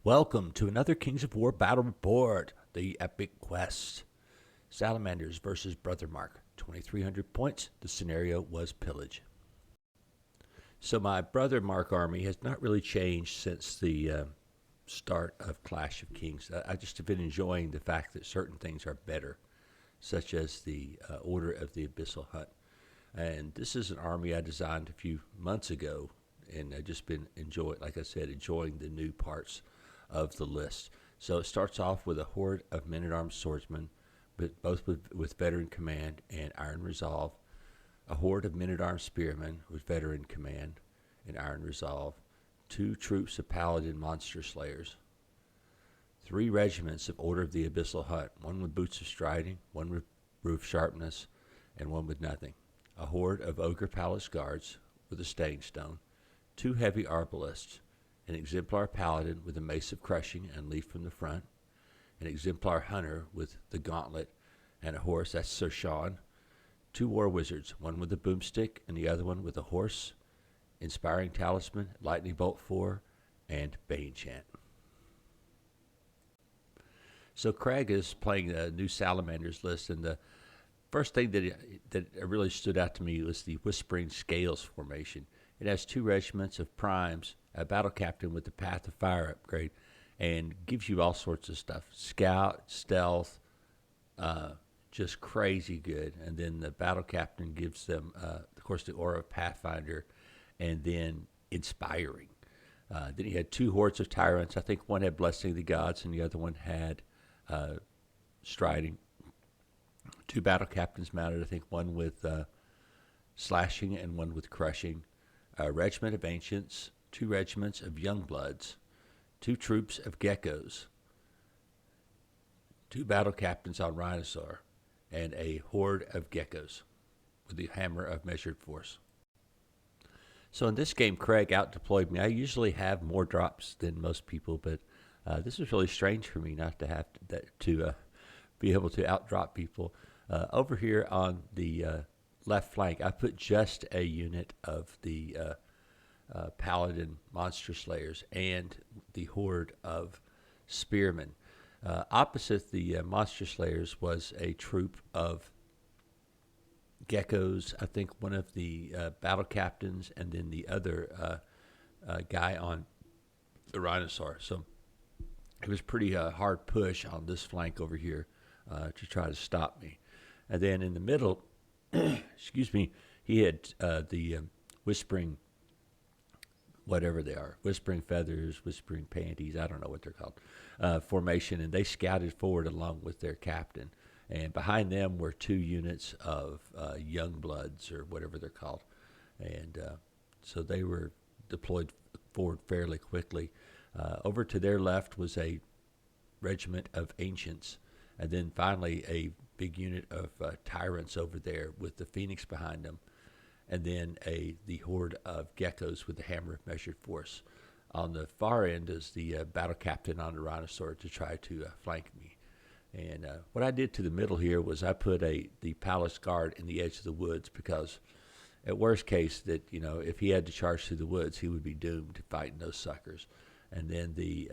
Welcome to another Kings of War battle report, the epic quest. Salamanders versus Brothermark, 2,300 points. The scenario was Pillage. So my Brothermark army has not really changed since the start of Clash of Kings. I just have been enjoying the fact that certain things are better, such as the Order of the Abyssal Hunt. And this is an army I designed a few months ago, and I've just been enjoying the new parts of the list. So it starts off with a horde of men-at-arms swordsmen, but both with veteran command and iron resolve. A horde of men-at-arms spearmen with veteran command and iron resolve. 2 troops of paladin monster slayers. 3 regiments of Order of the Abyssal Hunt, 1 with boots of striding, 1 with roof sharpness, and 1 with nothing. A horde of ogre palace guards with a staying stone. 2 heavy arbalists. An exemplar paladin with a mace of crushing and leaf from the front, an exemplar hunter with the gauntlet and a horse, that's Sir Sean, 2 war wizards, one with a boomstick and the other one with a horse, inspiring talisman, lightning bolt 4, and bane chant. So Craig is playing the new Salamanders list, and the first thing that really stood out to me was the Whispering Scales formation. It has 2 regiments of primes, a battle captain with the Path of Fire upgrade, and gives you all sorts of stuff. Scout, stealth, just crazy good. And then the battle captain gives them, of course, the aura of Pathfinder, and then inspiring. Then he had 2 hordes of tyrants. I think one had Blessing of the Gods, and the other one had striding. 2 battle captains mounted, I think one with slashing and one with crushing. A regiment of ancients, 2 regiments of young bloods, 2 troops of geckos, 2 battle captains on Rhinosaur, and a horde of geckos with the hammer of measured force. So in this game, Craig out-deployed me. I usually have more drops than most people, but this was really strange for me not to have to be able to out-drop people. Over here on the left flank, I put just a unit of the paladin monster slayers and the horde of spearmen. Opposite the monster slayers was a troop of geckos, I think one of the battle captains, and then the other guy on the Rhinosaur. So it was pretty hard push on this flank over here to try to stop me. And then in the middle, excuse me, he had the whispering, whatever they are, whispering feathers, whispering panties, I don't know what they're called, formation, and they scouted forward along with their captain. And behind them were 2 units of young bloods, or whatever they're called. And so they were deployed forward fairly quickly. Over to their left was a regiment of ancients, and then finally a big unit of tyrants over there with the phoenix behind them, and then the horde of geckos with the hammer of measured force. On the far end is the battle captain on the Rhinosaur to try to flank me. And what I did to the middle here was I put the palace guard in the edge of the woods, because at worst case that, if he had to charge through the woods, he would be doomed to fighting those suckers. And then the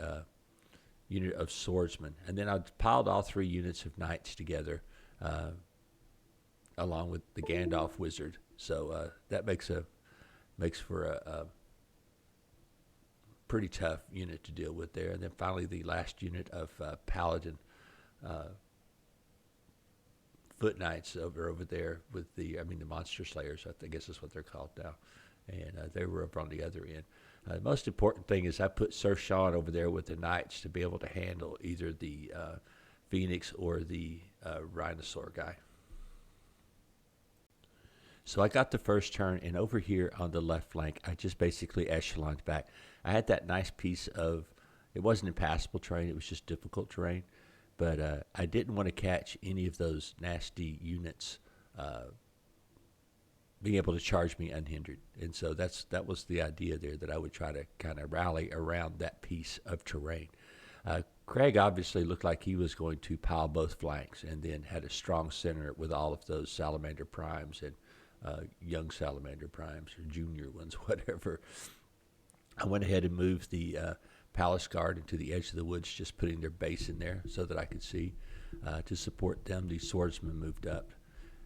unit of swordsmen. And then I piled all 3 units of knights together along with the Gandalf wizard. So that makes for a pretty tough unit to deal with there. And then finally the last unit of paladin foot knights over there with the monster slayers, I guess is what they're called now. And they were up on the other end. The most important thing is I put Sir Sean over there with the knights to be able to handle either the phoenix or the Rhinosaur guy. So I got the first turn, and over here on the left flank, I just basically echeloned back. I had that nice piece of, it wasn't impassable terrain, it was just difficult terrain, but I didn't want to catch any of those nasty units being able to charge me unhindered. And so that was the idea there, that I would try to kind of rally around that piece of terrain. Craig obviously looked like he was going to pile both flanks, and then had a strong center with all of those Salamander primes and young Salamander primes, or junior ones, whatever. I went ahead and moved the palace guard into the edge of the woods, just putting their base in there so that I could see to support them. The swordsmen moved up.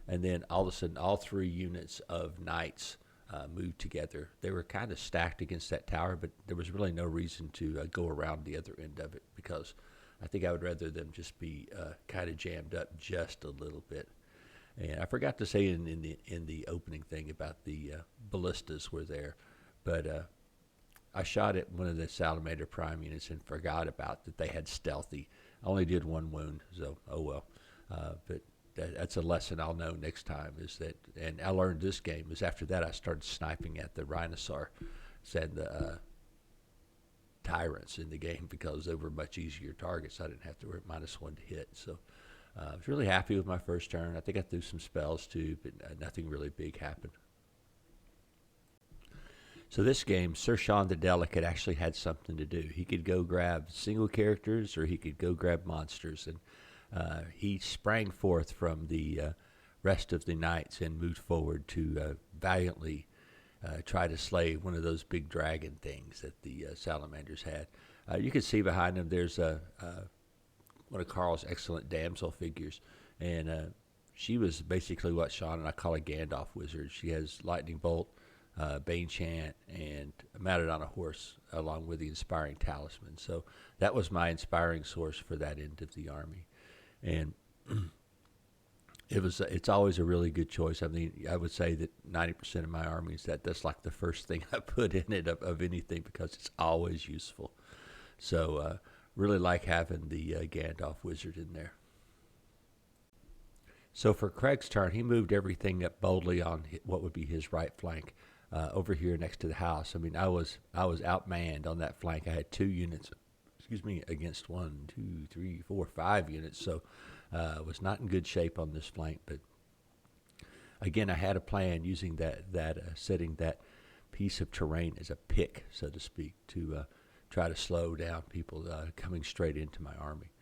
And then all of a sudden, all 3 units of knights moved together. They were kind of stacked against that tower, but there was really no reason to go around the other end of it, because I think I would rather them just be kind of jammed up just a little bit. And I forgot to say in the opening thing about the ballistas were there, but I shot at one of the Salamander prime units and forgot about that they had stealthy. I only did 1 wound, so oh well. But that's a lesson I'll know next time, is that, and I learned this game, is after that I started sniping at the Rhinosaur and the tyrants in the game, because they were much easier targets. I didn't have to worry -1 to hit. So I was really happy with my first turn. I think I threw some spells too, but nothing really big happened. So this game, Sir Sean the Delicate actually had something to do. He could go grab single characters, or he could go grab monsters, and he sprang forth from the rest of the knights and moved forward to valiantly try to slay one of those big dragon things that the Salamanders had. You can see behind him there's one of Carl's excellent damsel figures, and she was basically what Sean and I call a Gandalf wizard. She has lightning bolt, Bane Chant, and mounted on a horse, along with the inspiring talisman. So that was my inspiring source for that end of the army. And it's always a really good choice. I mean, I would say that 90% of my armies, that's like the first thing I put in it of anything, because it's always useful. So really like having the Gandalf wizard in there. So for Craig's turn, he moved everything up boldly on what would be his right flank, over here next to the house. I mean, I was outmanned on that flank. I had 2 units, against 1, 2, 3, 4, 5 units. So was not in good shape on this flank. But again, I had a plan using setting that piece of terrain as a pick, so to speak, to try to slow down people coming straight into my army.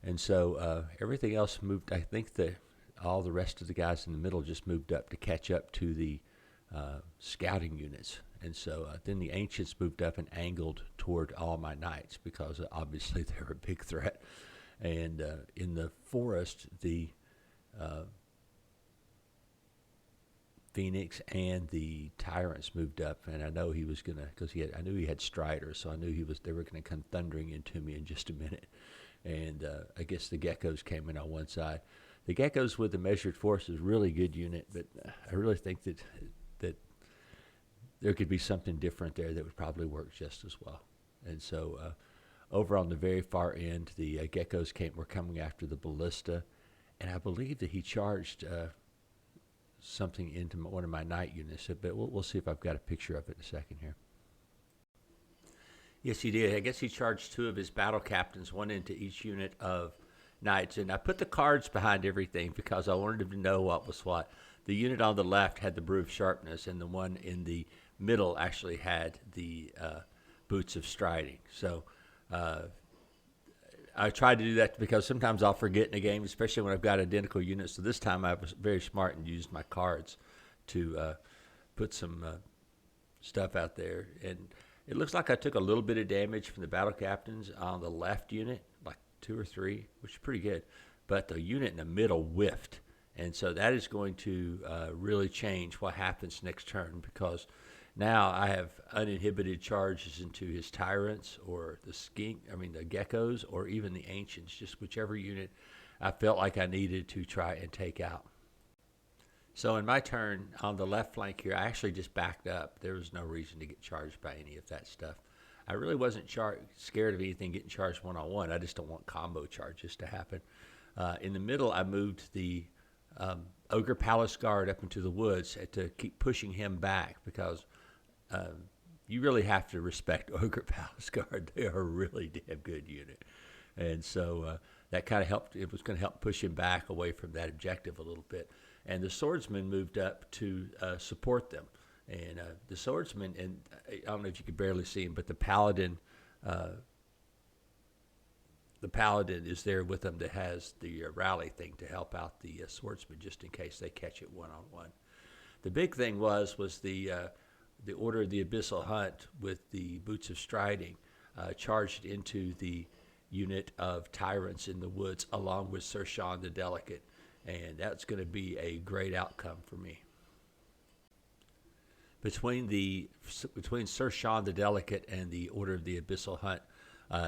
And so everything else moved. I think that all the rest of the guys in the middle just moved up to catch up to the scouting units. And so then the ancients moved up and angled toward all my knights, because obviously they were a big threat. And in the forest, the Phoenix and the tyrants moved up, and I know he was gonna, because I knew he had striders, so I knew they were gonna come thundering into me in just a minute. And I guess the geckos came in on one side. The geckos with the measured force is a really good unit, but I really think that there could be something different there that would probably work just as well. And so over on the very far end, the geckos were coming after the ballista, and I believe that he charged something into one of my knight units. But we'll see if I've got a picture of it in a second here. Yes, he did. I guess he charged 2 of his battle captains, 1 into each unit of knights. And I put the cards behind everything because I wanted him to know what was what. The unit on the left had the Brew of Sharpness, and the one in the middle actually had the Boots of Striding. So I tried to do that because sometimes I'll forget in a game, especially when I've got identical units. So this time I was very smart and used my cards to put some stuff out there. And it looks like I took a little bit of damage from the battle captains on the left unit, like 2 or 3, which is pretty good. But the unit in the middle whiffed. And so that is going to really change what happens next turn, because now I have uninhibited charges into his tyrants, or the geckos, or even the ancients, just whichever unit I felt like I needed to try and take out. So in my turn on the left flank here, I actually just backed up. There was no reason to get charged by any of that stuff. I really wasn't scared of anything getting charged one-on-one. I just don't want combo charges to happen. In the middle, I moved the Ogre Palace Guard up into the woods to keep pushing him back, because you really have to respect Ogre Palace Guard. They are a really damn good unit. And so that kind of helped. It was going to help push him back away from that objective a little bit. And the swordsmen moved up to support them. And the swordsman, and I don't know if you could barely see him, but the paladin is there with them, that has the rally thing to help out the swordsman just in case they catch it one-on-one. The big thing was the Order of the Abyssal Hunt with the Boots of Striding. charged into the unit of tyrants in the woods along with Sir Sean the Delicate, and that's going to be a great outcome for me. Between Sir Sean the Delicate and the Order of the Abyssal Hunt,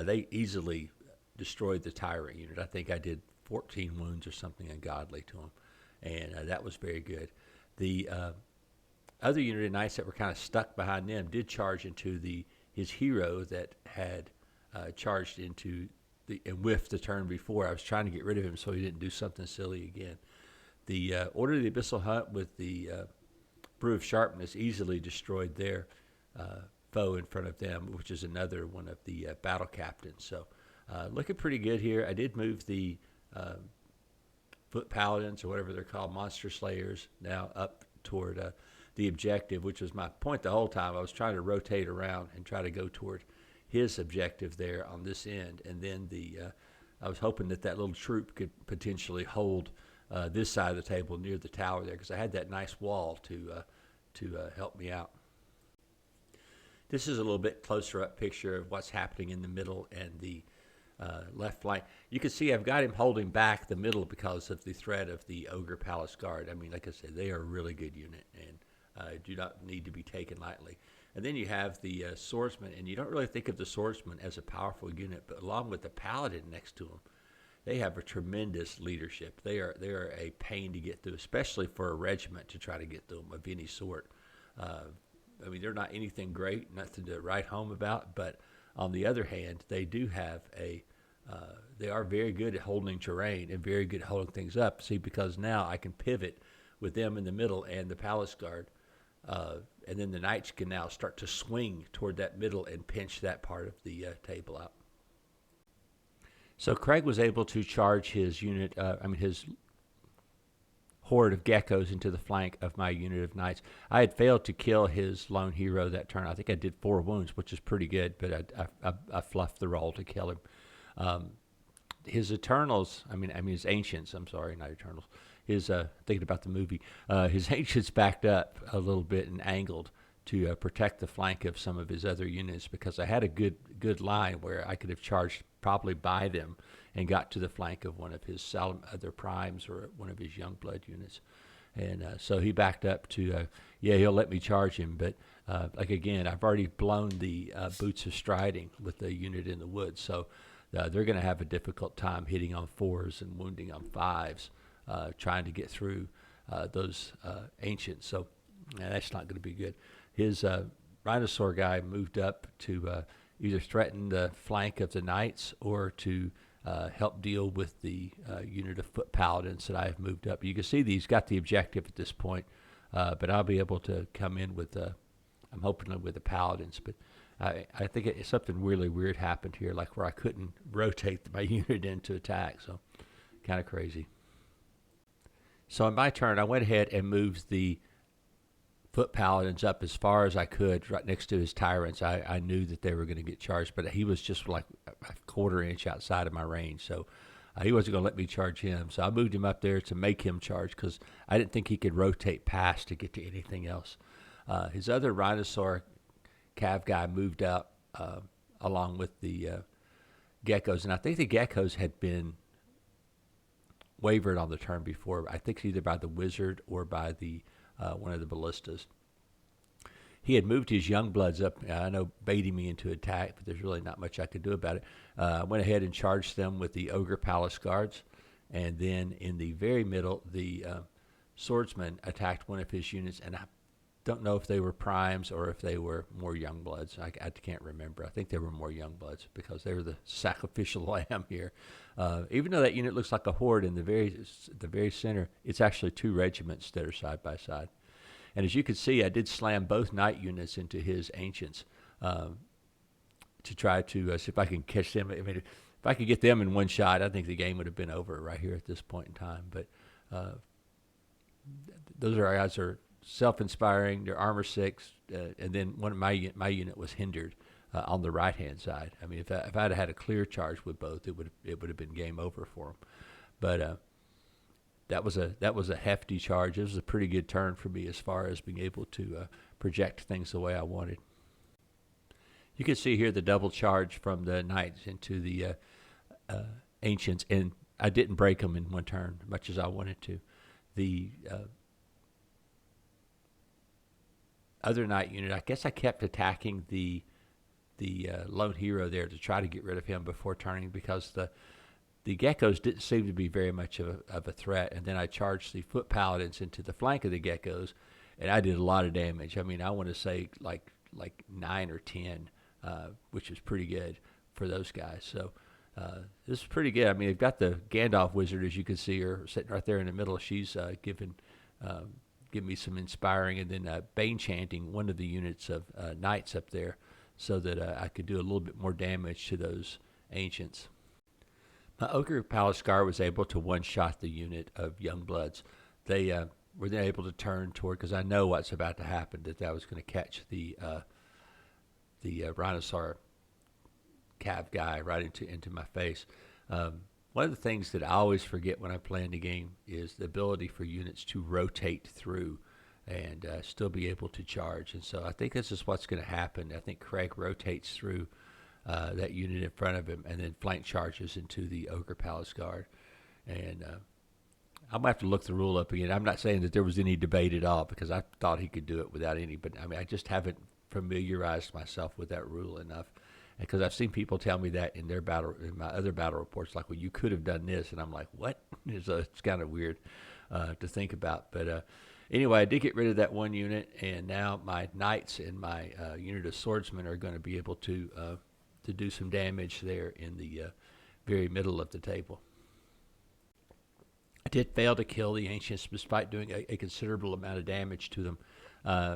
they easily destroyed the tyrant unit. I think I did 14 wounds or something ungodly to them, and that was very good. The other unit of knights that were kind of stuck behind them did charge into his hero that had charged into and whiffed the turn before. I was trying to get rid of him so he didn't do something silly again. The Order of the Abyssal Hunt with the Brew of Sharpness easily destroyed their foe in front of them, which is another one of the battle captains. So looking pretty good here. I did move the Foot Paladins, or whatever they're called, Monster Slayers, now up toward the objective, which was my point the whole time. I was trying to rotate around and try to go toward his objective there on this end, and then I was hoping that little troop could potentially hold this side of the table near the tower there, because I had that nice wall to help me out. This is a little bit closer up picture of what's happening in the middle and the left flank. You can see I've got him holding back the middle because of the threat of the Ogre Palace Guard. I mean, like I said, they are a really good unit and do not need to be taken lightly. And then you have the swordsman, and you don't really think of the swordsman as a powerful unit, but along with the paladin next to him, they have a tremendous leadership. They are a pain to get through, especially for a regiment to try to get through them of any sort. I mean, they're not anything great, nothing to write home about, but on the other hand, they do have they are very good at holding terrain and very good at holding things up. See, because now I can pivot with them in the middle and the palace guard, and then the knights can now start to swing toward that middle and pinch that part of the table out. So Craig was able to charge his unit, his horde of geckos into the flank of my unit of knights. I had failed to kill his lone hero that turn. I think I did 4 wounds, which is pretty good, but I fluffed the roll to kill him. His Eternals, his Ancients, I'm sorry, not Eternals. His, thinking about the movie, his Ancients backed up a little bit and angled to protect the flank of some of his other units, because I had a good line where I could have charged probably by them and got to the flank of one of his other primes or one of his Youngblood units. And so he backed up to, he'll let me charge him. But again, I've already blown the Boots of Striding with the unit in the woods. So they're going to have a difficult time hitting on 4s and wounding on 5s, trying to get through those Ancients. So that's not going to be good. His Rhinosaur guy moved up to either threaten the flank of the knights or to help deal with the unit of foot paladins that I have moved up. You can see he's got the objective at this point, but I'll be able to come in with, I'm hoping with the paladins. But I think something really weird happened here, like where I couldn't rotate my unit in to attack. So kind of crazy. So on my turn, I went ahead and moved the foot paladins up as far as I could, right next to his tyrants. I knew that they were going to get charged, but he was just like a quarter inch outside of my range, so he wasn't going to let me charge him. So I moved him up there to make him charge, because I didn't think he could rotate past to get to anything else. His other Rhinosaur Cav guy moved out along with the geckos, and I think the geckos had been wavered on the turn before. I think either by the wizard or by the one of the ballistas. He had moved his Youngbloods up, I know, baiting me into attack, but there's really not much I could do about it. I went ahead and charged them with the Ogre Palace Guards, and then in the very middle, the swordsman attacked one of his units, and I don't know if they were primes or if they were more Youngbloods. I can't remember. I think they were more Youngbloods, because they were the sacrificial lamb here. Even though that unit looks like a horde in the very center, it's actually 2 regiments that are side by side. And as you can see, I did slam both knight units into his Ancients to try to see if I can catch them. I mean, if I could get them in one shot, I think the game would have been over right here at this point in time. But those are guys are self-inspiring. They're armor 6, and then one of my unit was hindered on the right-hand side. I mean, if I'd had a clear charge with both, it would have been game over for them. But that was a hefty charge. It was a pretty good turn for me as far as being able to project things the way I wanted. You can see here the double charge from the knights into the ancients, and I didn't break them in one turn, much as I wanted to. The other knight unit, I guess I kept attacking the lone hero there to try to get rid of him before turning, because the geckos didn't seem to be very much of a threat. And then I charged the foot paladins into the flank of the geckos, and I did a lot of damage. I mean, I want to say like 9 or 10, which is pretty good for those guys. So this is pretty good. I mean, they've got the Gandalf wizard, as you can see, her sitting right there in the middle. She's giving me some inspiring, and then Bane chanting one of the units of knights up there, so that I could do a little bit more damage to those ancients. My Ogre Palace Guard was able to one-shot the unit of Youngbloods. They were then able to turn toward, because I know what's about to happen, that was going to catch the Rhinosaur Cav guy right into my face. One of the things that I always forget when I play in the game is the ability for units to rotate through and still be able to charge. And so I think this is what's going to happen. I think Craig rotates through that unit in front of him and then flank charges into the Ogre Palace Guard. And I'm going to have to look the rule up again. I'm not saying that there was any debate at all, because I thought he could do it without any. But, I mean, I just haven't familiarized myself with that rule enough. Because I've seen people tell me that in my other battle reports, like, well, you could have done this. And I'm like, what? It's kind of weird to think about. But anyway, I did get rid of that one unit, and now my knights and my unit of swordsmen are going to be able to do some damage there in the very middle of the table. I did fail to kill the ancients despite doing a considerable amount of damage to them.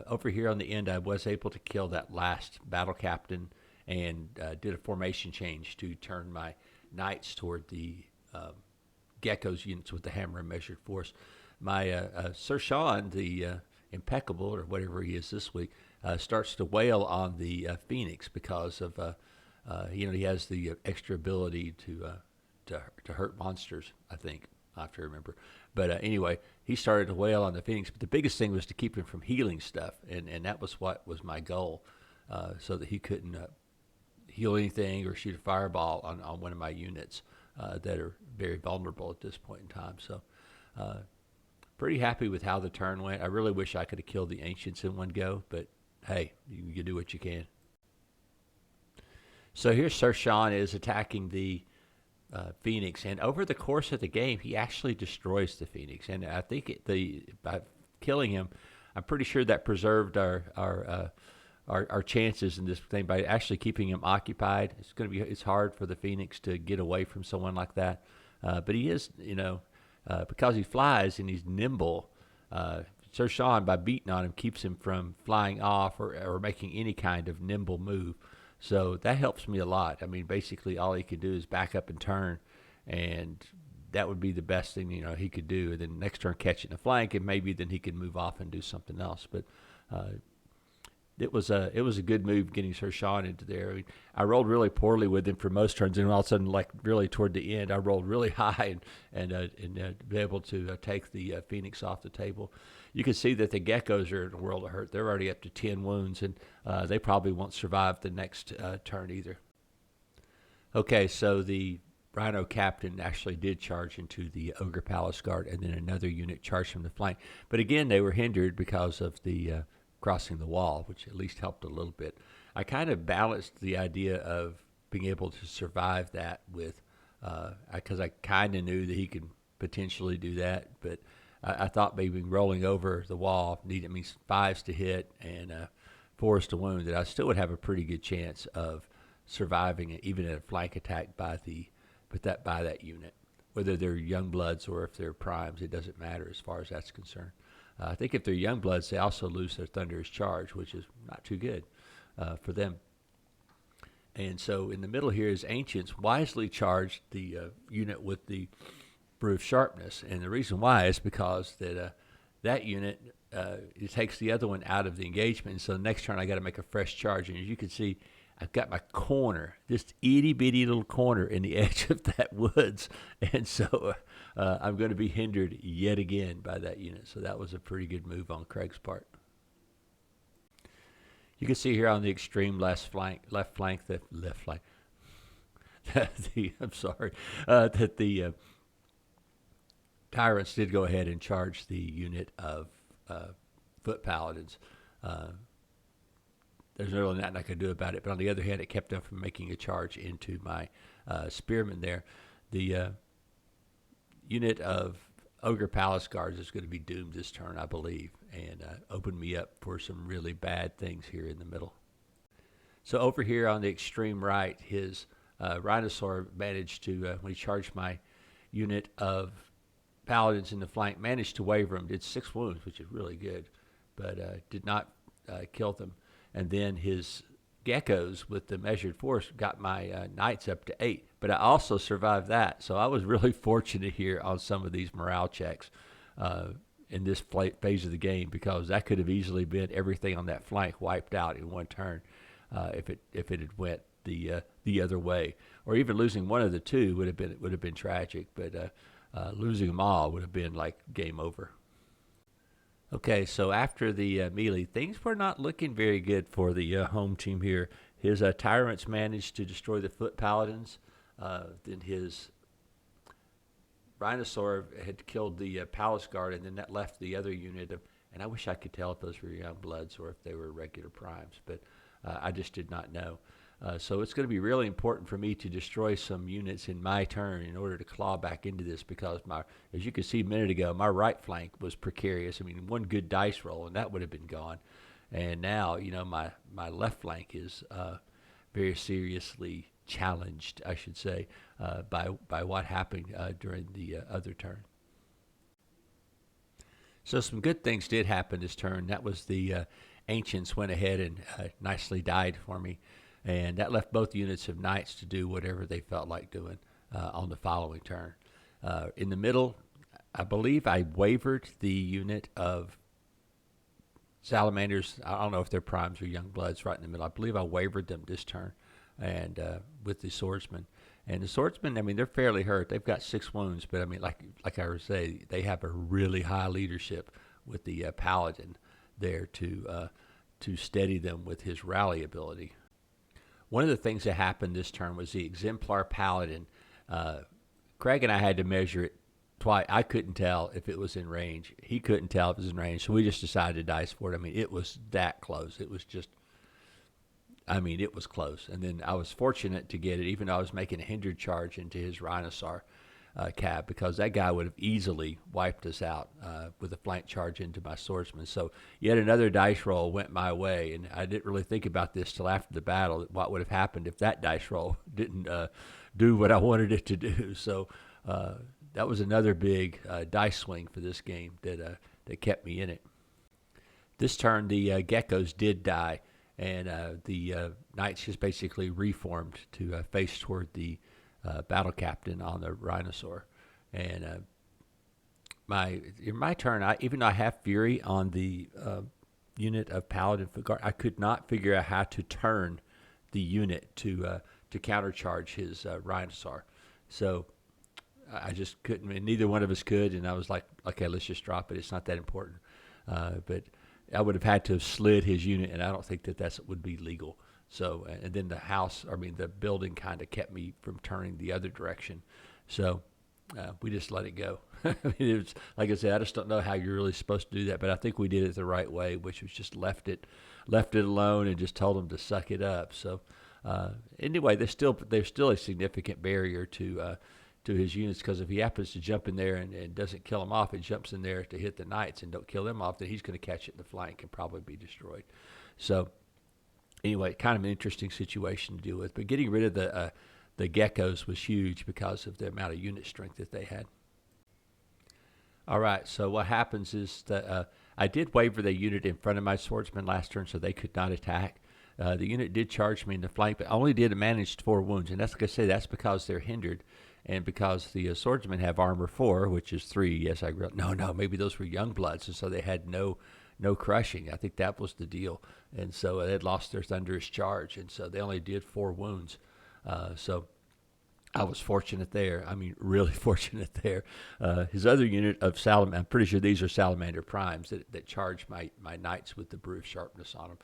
Over here on the end, I was able to kill that last battle captain, and did a formation change to turn my knights toward the geckos units with the hammer and measured force. My Sir Sean, the impeccable, or whatever he is this week, starts to wail on the Phoenix, because of he has the extra ability to hurt monsters, I think. I have to remember. But anyway, he started to wail on the Phoenix. But the biggest thing was to keep him from healing stuff, and that was what was my goal, so that he couldn't heal anything or shoot a fireball on one of my units that are very vulnerable at this point in time. So pretty happy with how the turn went. I really wish I could have killed the ancients in one go, but hey, you do what you can. So here Sir Sean is attacking the Phoenix, and over the course of the game, he actually destroys the Phoenix. And I think by killing him, I'm pretty sure that preserved our chances in this thing by actually keeping him occupied. It's hard for the Phoenix to get away from someone like that, but he is, because he flies and he's nimble. Sir Sean, by beating on him, keeps him from flying off or making any kind of nimble move. So that helps me a lot. I mean, basically all he could do is back up and turn, and that would be the best thing he could do. And then next turn catch it in the flank, and maybe then he could move off and do something else. But it was a good move getting Sir Sean into there. I mean, I rolled really poorly with him for most turns, and all of a sudden, like really toward the end, I rolled really high and be able to take the Phoenix off the table. You can see that the geckos are in a world of hurt. They're already up to 10 wounds, and they probably won't survive the next turn either. Okay, so the Rhino Captain actually did charge into the Ogre Palace Guard, and then another unit charged from the flank. But again, they were hindered because of the crossing the wall, which at least helped a little bit. I kind of balanced the idea of being able to survive that with, because I kind of knew that he could potentially do that, but I thought maybe rolling over the wall needed me 5s to hit and 4s to wound, that I still would have a pretty good chance of surviving it, even at a flank attack by that unit. Whether they're Youngbloods or if they're primes, it doesn't matter as far as that's concerned. I think if they're Youngbloods, they also lose their Thunderous Charge, which is not too good for them. And so in the middle here is Ancients wisely charged the unit with the Brew of Sharpness. And the reason why is because that unit, it takes the other one out of the engagement. And so the next turn I got to make a fresh charge. And as you can see, I've got my corner, this itty-bitty little corner in the edge of that woods. And so I'm going to be hindered yet again by that unit. So that was a pretty good move on Craig's part. You can see here on the extreme left flank, I'm sorry, that the tyrants did go ahead and charge the unit of foot paladins. There's really nothing I could do about it, but on the other hand, it kept them from making a charge into my spearmen there. The unit of Ogre Palace Guards is going to be doomed this turn, I believe, and opened me up for some really bad things here in the middle. So over here on the extreme right, his Rhinosaur managed to, when he charged my unit of Paladins in the flank, managed to waver him, did 6 wounds, which is really good, but did not kill them. And then his geckos with the measured force got my knights up to 8, but I also survived that. So I was really fortunate here on some of these morale checks in this phase of the game, because that could have easily been everything on that flank wiped out in one turn if it had went the other way, or even losing one of the two would have been tragic, but losing them all would have been like game over. Okay, so after the melee, things were not looking very good for the home team here. His tyrants managed to destroy the foot paladins. Then his Rhinosaur had killed the palace guard, and then that left the other unit of, and I wish I could tell if those were young bloods or if they were regular primes, but I just did not know. So it's going to be really important for me to destroy some units in my turn in order to claw back into this, because as you could see a minute ago, my right flank was precarious. I mean, one good dice roll and that would have been gone. And now, my left flank is very seriously challenged, I should say, by what happened during the other turn. So some good things did happen this turn. That was the Ancients went ahead and nicely died for me. And that left both units of knights to do whatever they felt like doing on the following turn. In the middle, I believe I wavered the unit of Salamanders. I don't know if they're primes or young bloods right in the middle. I believe I wavered them this turn, and with the swordsmen. And the swordsmen, I mean, they're fairly hurt. They've got 6 wounds, but I mean, like I was saying, they have a really high leadership with the paladin there to steady them with his rally ability. One of the things that happened this turn was the Exemplar Paladin. Craig and I had to measure it twice. I couldn't tell if it was in range. He couldn't tell if it was in range, so we just decided to dice for it. I mean, it was that close. It was just, it was close. And then I was fortunate to get it, even though I was making a hindered charge into his Rhinosaur cab, because that guy would have easily wiped us out with a flank charge into my swordsman. So yet another dice roll went my way, and I didn't really think about this till after the battle, what would have happened if that dice roll didn't do what I wanted it to do. So that was another big dice swing for this game that kept me in it. This turn, the geckos did die, and the knights just basically reformed to face toward the battle captain on the Rhinosaur. And in my turn, even though I have Fury on the unit of Paladin Foot Guard, I could not figure out how to turn the unit to countercharge his Rhinosaur. So I just couldn't, and neither one of us could, and I was like, okay, let's just drop it. It's not that important. But I would have had to have slid his unit, and I don't think that would be legal. So, and then the building kind of kept me from turning the other direction. So we just let it go. It was, like I said, I just don't know how you're really supposed to do that, but I think we did it the right way, which was just left it alone and just told them to suck it up. So anyway, there's still a significant barrier to his units, because if he happens to jump in there and doesn't kill them off, it jumps in there to hit the knights and don't kill them off, then he's going to catch it in the flank and probably be destroyed. So anyway, kind of an interesting situation to deal with. But getting rid of the geckos was huge because of the amount of unit strength that they had. All right, so what happens is that I did waver the unit in front of my swordsman last turn, so they could not attack. The unit did charge me in the flank, but only did manage 4 wounds. And that's like I say, that's because they're hindered. And because the swordsmen have armor 4, which is 3. Yes, I agree. No, maybe those were young bloods, and so they had no crushing. I think that was the deal. And so they had lost their thunderous charge, and so they only did 4 wounds. So I was fortunate there. I mean, really fortunate there. His other unit of Salamander, I'm pretty sure these are Salamander primes that charged my knights with the brew of sharpness on them.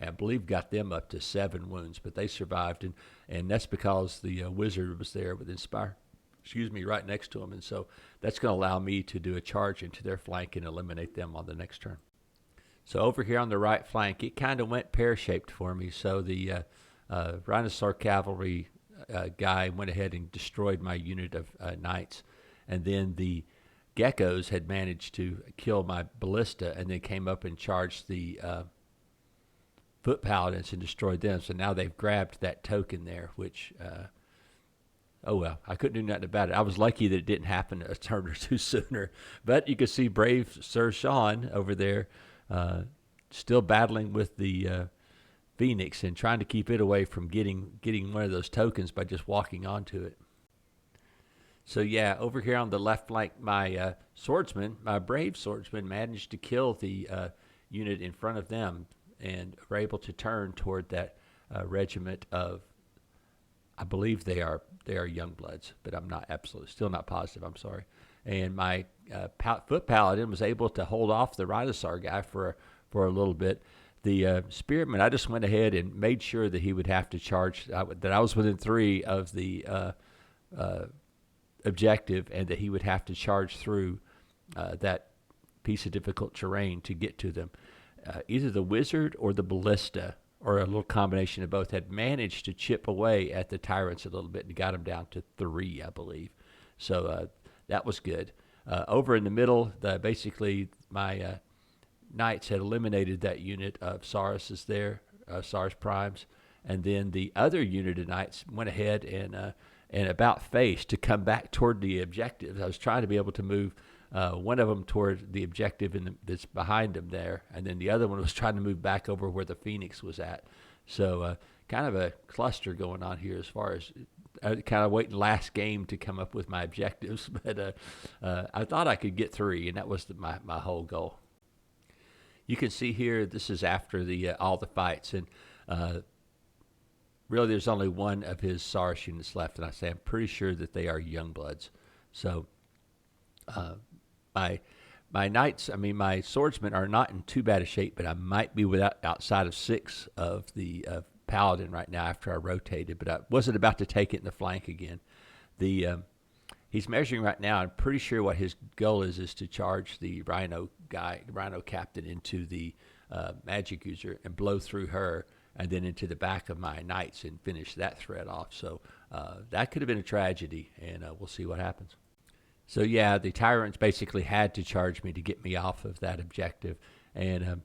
and I believe got them up to 7 wounds, but they survived, and that's because the wizard was there with Inspire, right next to him, and so that's going to allow me to do a charge into their flank and eliminate them on the next turn. So over here on the right flank, it kind of went pear-shaped for me. So the Rhinosaur Cavalry guy went ahead and destroyed my unit of knights, and then the Geckos had managed to kill my ballista, and then came up and charged the foot paladins and destroyed them. So now they've grabbed that token there, which oh well, I couldn't do nothing about it. I was lucky that it didn't happen a turn or two sooner. But you can see brave Sir Sean over there still battling with the Phoenix and trying to keep it away from getting one of those tokens by just walking onto it. So yeah, over here on the left flank, my swordsman, my brave swordsman, managed to kill the unit in front of them and were able to turn toward that regiment of, I believe they are Youngbloods, but I'm not still not positive. I'm sorry. And my foot paladin was able to hold off the Rhinosaur guy for a little bit. The spearman, I just went ahead and made sure that he would have to charge, that I was within 3 of the objective, and that he would have to charge through that piece of difficult terrain to get to them. Either the wizard or the ballista, or a little combination of both, had managed to chip away at the tyrants a little bit and got them down to 3, I believe. So that was good. Over in the middle, basically my knights had eliminated that unit of Saurus's there, Saurus Primes, and then the other unit of knights went ahead and about face to come back toward the objective. I was trying to be able to move one of them toward the objective that's behind them there, and then the other one was trying to move back over where the Phoenix was at. So kind of a cluster going on here as far as kind of waiting last game to come up with my objectives. But I thought I could get 3, and that was my whole goal. You can see here, this is after all the fights, and really there's only one of his Saurus units left, and I say I'm pretty sure that they are Youngbloods. So my knights, my swordsmen are not in too bad a shape, but I might be outside of 6 of the paladin right now after I rotated, but I wasn't about to take it in the flank again. He's measuring right now. I'm pretty sure what his goal is to charge the Rhino captain into the magic user and blow through her, and then into the back of my knights and finish that threat off. So that could have been a tragedy, and we'll see what happens. So yeah, the tyrants basically had to charge me to get me off of that objective, and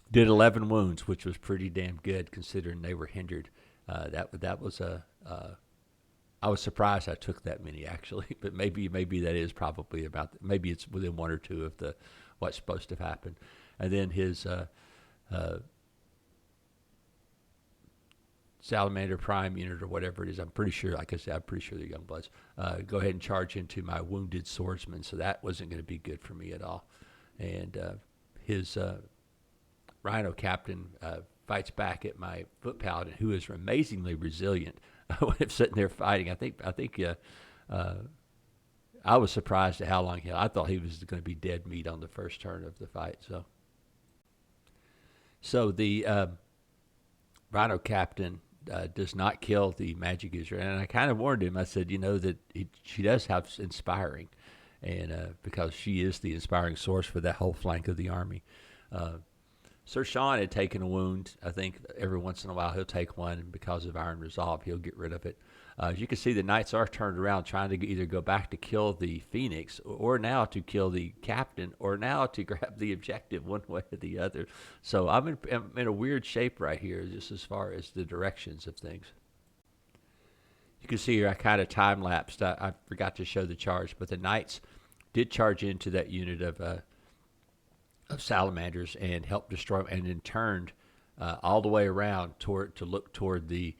did 11 wounds, which was pretty damn good considering they were hindered. That was I was surprised I took that many, actually, but maybe that is probably maybe it's within 1 or 2 of what's supposed to happen. And then his Salamander Prime unit or whatever it is, I'm pretty sure, like I said, I'm pretty sure they're Youngbloods, go ahead and charge into my wounded swordsman, so that wasn't going to be good for me at all. And his Rhino captain fights back at my foot paladin, who is amazingly resilient. When I'm sitting there fighting, I think I was surprised at how long I thought he was going to be dead meat on the first turn of the fight. So the Rhino captain does not kill the magic user, and I kind of warned him. I said, that she does have inspiring, and because she is the inspiring source for that whole flank of the army. Sir Sean had taken a wound. I think every once in a while he'll take one, and because of Iron Resolve, he'll get rid of it. As you can see, the knights are turned around trying to either go back to kill the Phoenix, or now to kill the captain, or now to grab the objective, one way or the other. So I'm in a weird shape right here, just as far as the directions of things. You can see here I kind of time-lapsed. I forgot to show the charge, but the knights did charge into that unit of Salamanders and helped destroy them, and then turned all the way around to look toward the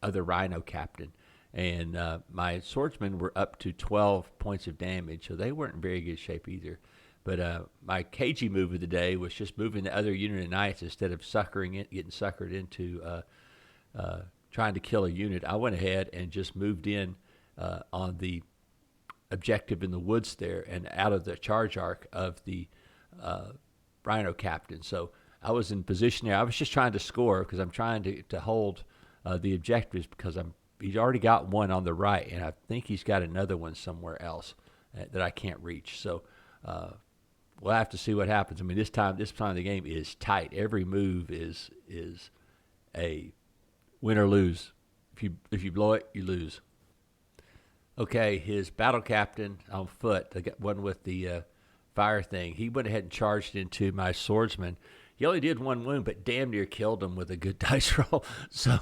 other Rhino captain. And my swordsmen were up to 12 points of damage, so they weren't in very good shape either. But my cagey move of the day was just moving the other unit of knights instead of getting suckered into trying to kill a unit. I went ahead and just moved in on the objective in the woods there and out of the charge arc of the Rhino captain. So I was in position there. I was just trying to score because I'm trying to hold the objectives because he's already got one on the right, and I think he's got another one somewhere else that I can't reach. So we'll have to see what happens. I mean, this time of the game is tight. Every move is a win or lose. If you blow it, you lose. Okay, his battle captain on foot, the one with the fire thing, he went ahead and charged into my swordsman. He only did one wound, but damn near killed him with a good dice roll. So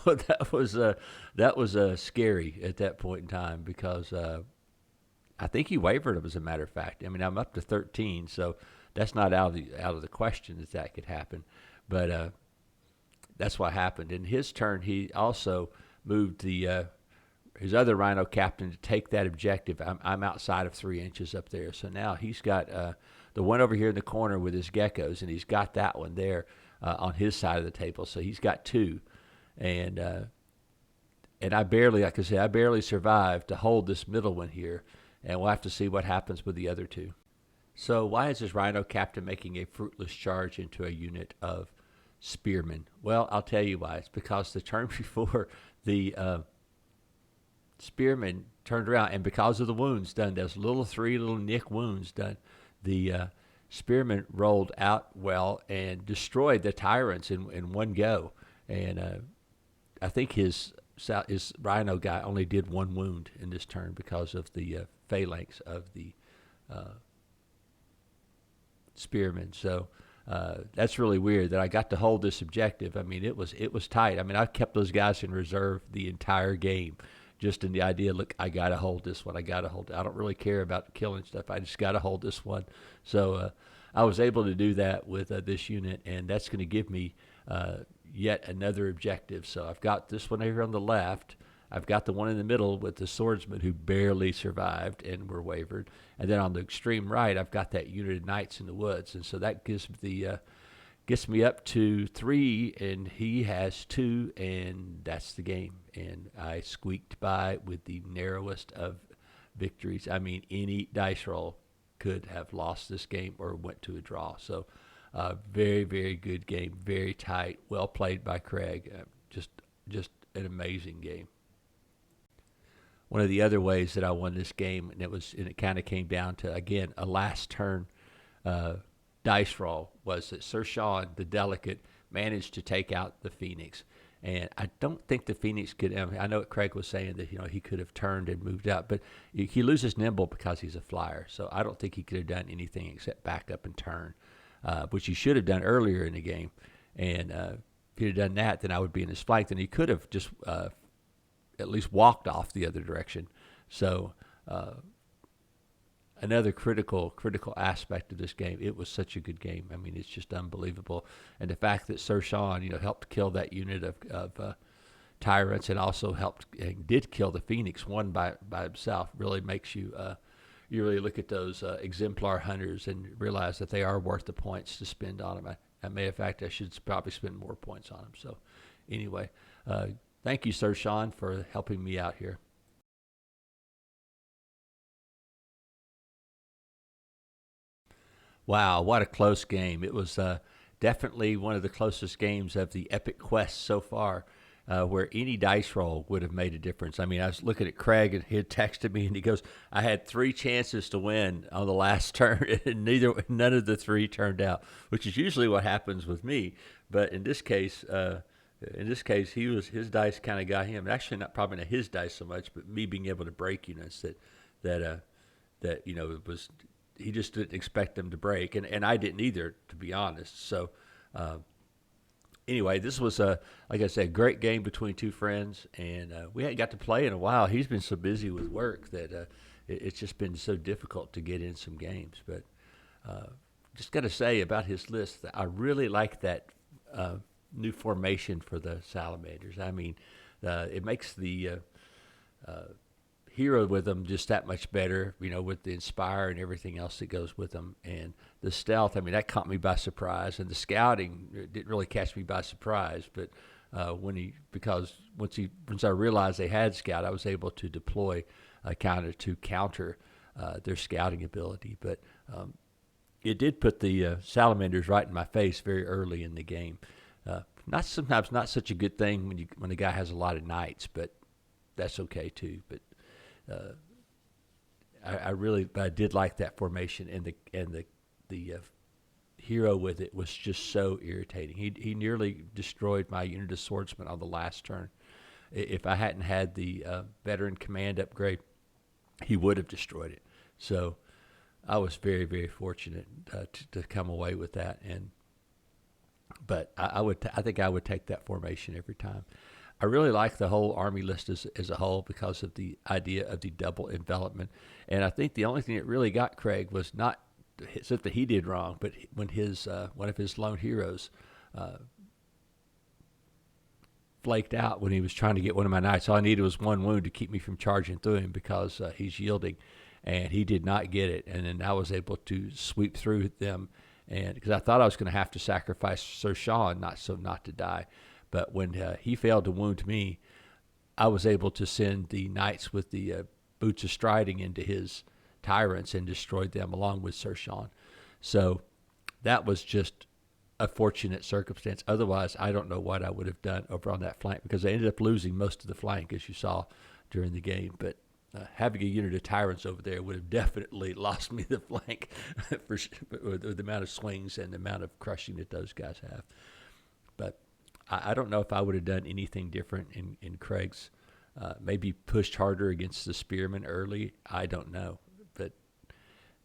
that was scary at that point in time because I think he wavered him. As a matter of fact, I mean, I'm up to 13, so that's not out of the question that could happen. But that's what happened. In his turn, he also moved his other rhino captain to take that objective. I'm outside of 3 inches up there, so now he's got the one over here in the corner with his geckos, and he's got that one there on his side of the table. So he's got 2, and I barely, like I said, I barely survived to hold this middle one here, and we'll have to see what happens with the other 2. So why is this rhino captain making a fruitless charge into a unit of spearmen? Well, I'll tell you why. It's because the turn before the spearman turned around, and because of the wounds done, those three little nick wounds done, the spearman rolled out well and destroyed the tyrants in one go. And I think his rhino guy only did 1 wound in this turn because of the phalanx of the spearmen. So that's really weird that I got to hold this objective. I mean, it was tight. I mean, I kept those guys in reserve the entire game, just in the idea, look, I got to hold this one. I got to hold it. I don't really care about killing stuff. I just got to hold this one. So I was able to do that with this unit, and that's going to give me yet another objective. So I've got this one here on the left. I've got the one in the middle with the swordsman who barely survived and were wavered. And then on the extreme right, I've got that unit of knights in the woods. And so that gives me up to 3, and he has 2, and that's the game. And I squeaked by with the narrowest of victories. I mean, any dice roll could have lost this game or went to a draw. So very, very good game, very tight, well played by Craig. Just an amazing game. One of the other ways that I won this game, and it kind of came down to, again, a last turn dice roll, was that Sir Sean, the delicate, managed to take out the Phoenix. And I don't think the Phoenix could. I know what Craig was saying that he could have turned and moved out, but he loses nimble because he's a flyer. So I don't think he could have done anything except back up and turn, which he should have done earlier in the game. And if he'd have done that, then I would be in his flank. Then he could have just at least walked off the other direction. So another critical aspect of this game. It was such a good game. I mean, it's just unbelievable. And the fact that Sir Sean, helped kill that unit of tyrants, and also did kill the Phoenix one by himself, really makes you you really look at those exemplar hunters and realize that they are worth the points to spend on them. As a matter of fact, I should probably spend more points on them. So anyway, thank you, Sir Sean, for helping me out here. Wow, what a close game. It was definitely one of the closest games of the Epic Quest so far, where any dice roll would have made a difference. I mean, I was looking at Craig, and he had texted me, and he goes, I had 3 chances to win on the last turn, and none of the 3 turned out, which is usually what happens with me. But in this case, his dice kind of got him. Actually, probably not his dice so much, but me being able to break units that it was. He just didn't expect them to break, and I didn't either, to be honest. So anyway, this was, like I said, a great game between 2 friends, and we hadn't got to play in a while. He's been so busy with work that it's just been so difficult to get in some games. But just got to say about his list that I really like that new formation for the Salamanders. I mean, it makes the hero with them just that much better, with the inspire and everything else that goes with them. And the stealth, I mean, that caught me by surprise. And the scouting didn't really catch me by surprise, but once I realized they had scout, I was able to deploy a counter to counter their scouting ability. But it did put the Salamanders right in my face very early in the game. Not sometimes not such a good thing when the guy has a lot of knights, but that's okay too. But I did like that formation, and the hero with it was just so irritating. He nearly destroyed my unit of swordsmen on the last turn. If I hadn't had the veteran command upgrade, he would have destroyed it. So I was very, very fortunate to come away with that. But I think I would take that formation every time. I really like the whole army list as a whole because of the idea of the double envelopment. And I think the only thing that really got Craig was not something he did wrong, but when his one of his lone heroes flaked out when he was trying to get one of my knights. All I needed was one wound to keep me from charging through him because he's yielding, and he did not get it. And then I was able to sweep through them, and because I thought I was going to have to sacrifice Sir Sean not to die. But when he failed to wound me, I was able to send the knights with the boots of striding into his tyrants and destroyed them along with Sir Sean. So that was just a fortunate circumstance. Otherwise, I don't know what I would have done over on that flank because I ended up losing most of the flank, as you saw during the game. But having a unit of tyrants over there would have definitely lost me the flank with the amount of swings and the amount of crushing that those guys have. But I don't know if I would have done anything different in Craig's. Maybe pushed harder against the spearmen early. I don't know. But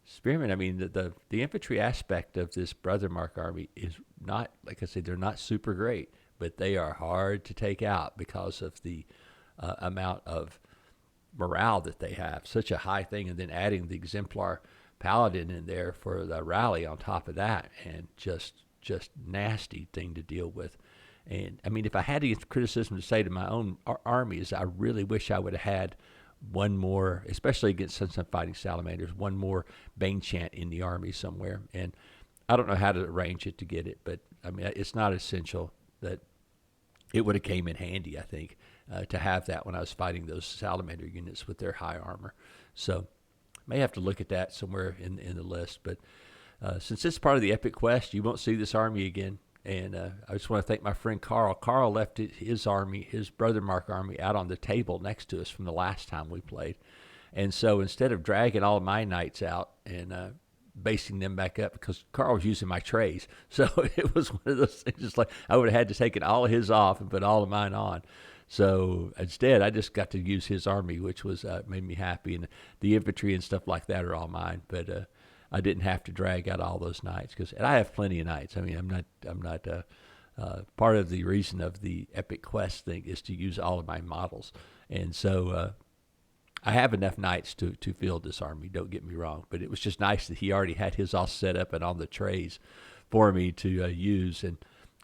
spearmen, I mean, the infantry aspect of this Brothermark army is not, like I said, they're not super great, but they are hard to take out because of the amount of morale that they have. Such a high thing, and then adding the exemplar paladin in there for the rally on top of that, and just nasty thing to deal with. And I mean, if I had to get criticism to say to my own armies, I really wish I would have had one more, especially since I'm fighting salamanders, one more Bane chant in the army somewhere. And I don't know how to arrange it to get it, but I mean, it's not essential. That it would have came in handy, I think, to have that when I was fighting those salamander units with their high armor. So may have to look at that somewhere in the list. But since it's part of the epic quest, you won't see this army again. And I just want to thank my friend Carl. Carl left his army, his Brothermark army, out on the table next to us from the last time we played. And so instead of dragging all of my knights out and basing them back up, because Carl was using my trays, so it was one of those things, just like I would have had to take all of his off and put all of mine on. So instead, I just got to use his army, which was made me happy. And the infantry and stuff like that are all mine. But I didn't have to drag out all those knights, and I have plenty of knights. I mean, I'm not part of the reason of the epic quest thing is to use all of my models, and so I have enough knights to field this army. Don't get me wrong, but it was just nice that he already had his all set up and on the trays for me to use, and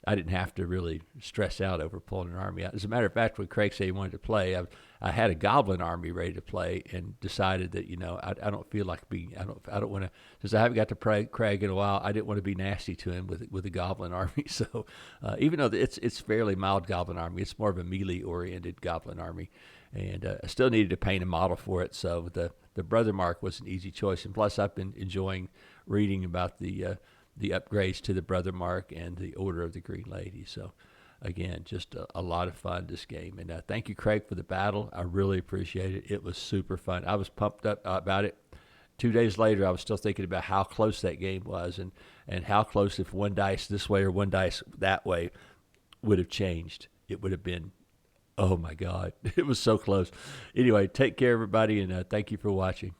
I didn't have to really stress out over pulling an army out. As a matter of fact, when Craig said he wanted to play, I had a goblin army ready to play, and decided that I don't feel like being I don't want to, since I haven't got to play Craig in a while. I didn't want to be nasty to him with a goblin army. So even though it's fairly mild goblin army, it's more of a melee oriented goblin army, and I still needed to paint a model for it. So the Brothermark was an easy choice, and plus I've been enjoying reading about the upgrades to the Brothermark and the Order of the Green Lady. So, again, just a lot of fun this game. And thank you, Craig, for the battle. I really appreciate it. It was super fun. I was pumped up about it. 2 days later, I was still thinking about how close that game was and how close, if one dice this way or one dice that way would have changed. It would have been, oh, my God. It was so close. Anyway, take care, everybody, and thank you for watching.